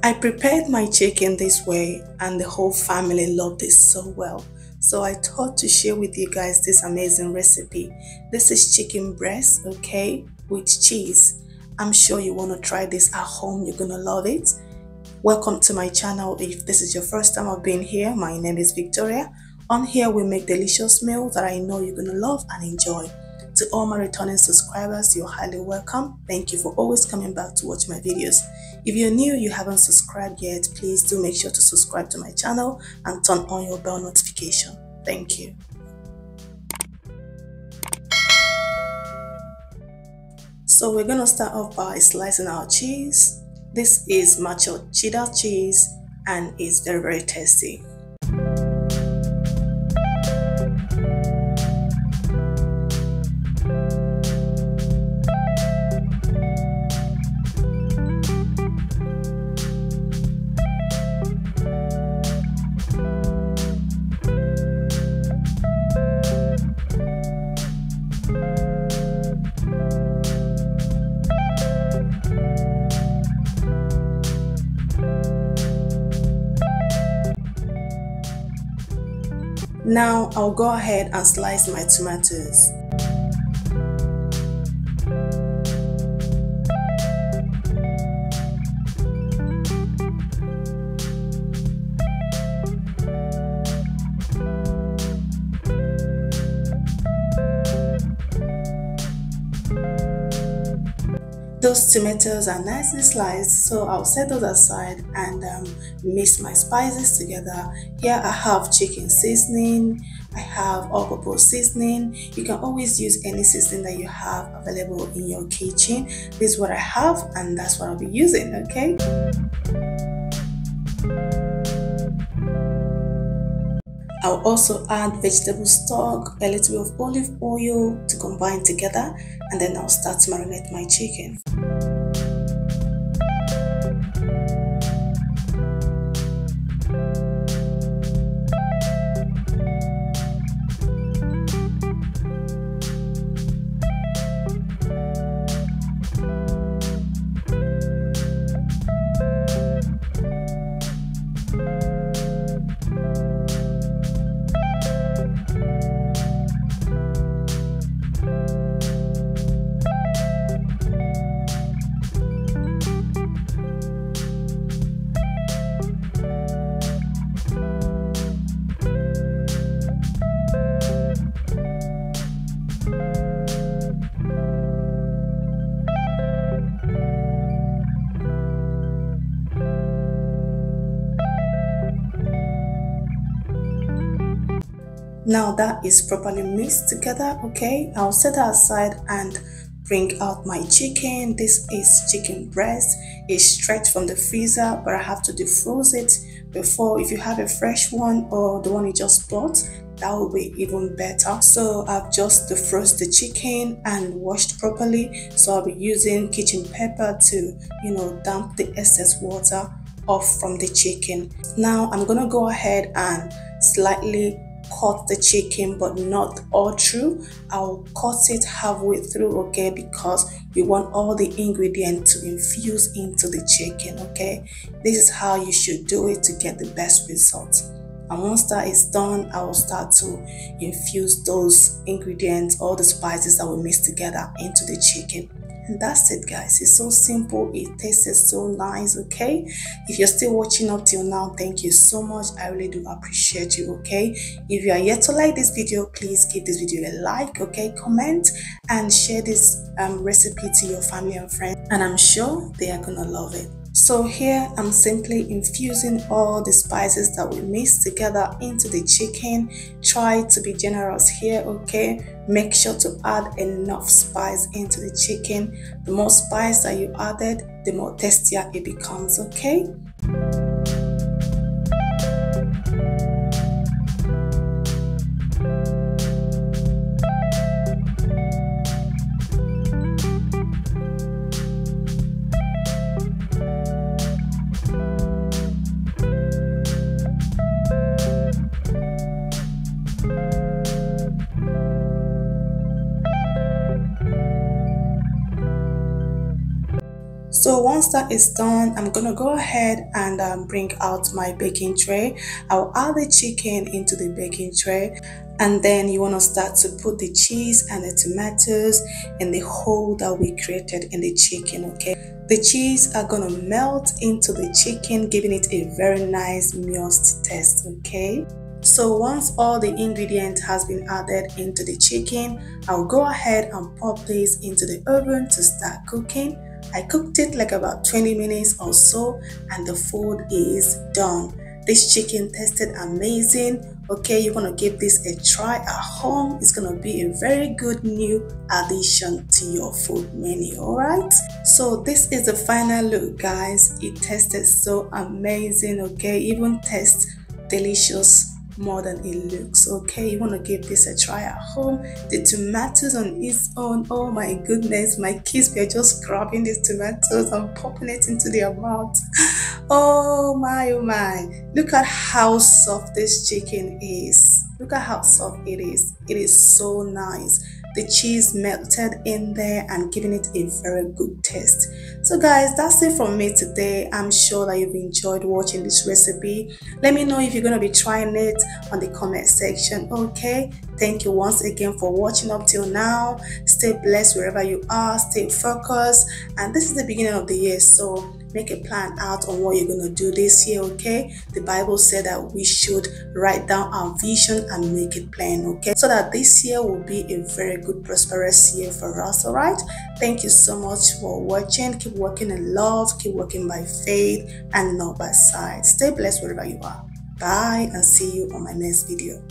I prepared my chicken this way and the whole family loved it so well. So I thought to share with you guys this amazing recipe. This is chicken breast, okay, with cheese. I'm sure you want to try this at home. You're gonna love it. Welcome to my channel. If this is your first time of being here, my name is Victoria. On here we make delicious meals that I know you're gonna love and enjoy. To all my returning subscribers, you're highly welcome. Thank you for always coming back to watch my videos. If you're new, you haven't subscribed yet, please do make sure to subscribe to my channel and turn on your bell notification. Thank you. So we're gonna start off by slicing our cheese. This is matured cheddar cheese and it's very tasty. Now I'll go ahead and slice my tomatoes. Those tomatoes are nicely sliced, so I'll set those aside and mix my spices together. Here I have chicken seasoning, I have all-purpose seasoning. You can always use any seasoning that you have available in your kitchen. This is what I have and that's what I'll be using, okay? I'll also add vegetable stock, a little bit of olive oil to combine together, and then I'll start to marinate my chicken. Now that is properly mixed together, okay, I'll set that aside and bring out my chicken. This is chicken breast. It's straight from the freezer, but I have to defrost it before. If you have a fresh one or the one you just bought, that will be even better. So I've just defrosted the chicken and washed properly. So I'll be using kitchen pepper to, damp the excess water off from the chicken. Now I'm gonna go ahead and slightly cut the chicken, but not all through. I'll cut it halfway through, okay, because we want all the ingredients to infuse into the chicken, okay. This is how you should do it to get the best results. And once that is done, I will start to infuse those ingredients, all the spices that we mix together into the chicken. And that's it, guys. It's so simple. It tastes so nice, okay? If you're still watching up till now, thank you so much. I really do appreciate you, okay? If you are yet to like this video, please give this video a like, okay? Comment and share this recipe to your family and friends, and I'm sure they are gonna love it. So here I'm simply infusing all the spices that we mix together into the chicken. Try to be generous here, okay? Make sure to add enough spice into the chicken. The more spice that you added, the more tastier it becomes, okay? So So once that is done, I'm gonna go ahead and bring out my baking tray. I'll add the chicken into the baking tray, and then you want to start to put the cheese and the tomatoes in the hole that we created in the chicken. Okay, the cheese are gonna melt into the chicken, giving it a very nice moist taste. Okay, so once all the ingredient has been added into the chicken, I'll go ahead and pop this into the oven to start cooking. I cooked it like about 20 minutes or so, and the food is done. This chicken tasted amazing. Okay, you're gonna give this a try at home. It's gonna be a very good new addition to your food menu. All right, so this is the final look, guys. It tasted so amazing. Okay, even tastes delicious more than it looks. Okay, you want to give this a try at home. The tomatoes on its own, oh my goodness, my kids were just grabbing these tomatoes and popping it into their mouth. Oh my, look at how soft this chicken is. Look at how soft it is. It is so nice. The cheese melted in there and giving it a very good taste. So guys, that's it from me today. I'm sure that you've enjoyed watching this recipe. Let me know if you're going to be trying it on the comment section. Okay, thank you once again for watching up till now. Stay blessed wherever you are. Stay focused, and this is the beginning of the year, so make a plan out on what you're going to do this year. Okay, the Bible said that we should write down our vision and make it plain. Okay, so that this year will be a very good prosperous year for us. All right, thank you so much for watching. Keep working in love, keep working by faith and not by sight. Stay blessed wherever you are. Bye, and see you on my next video.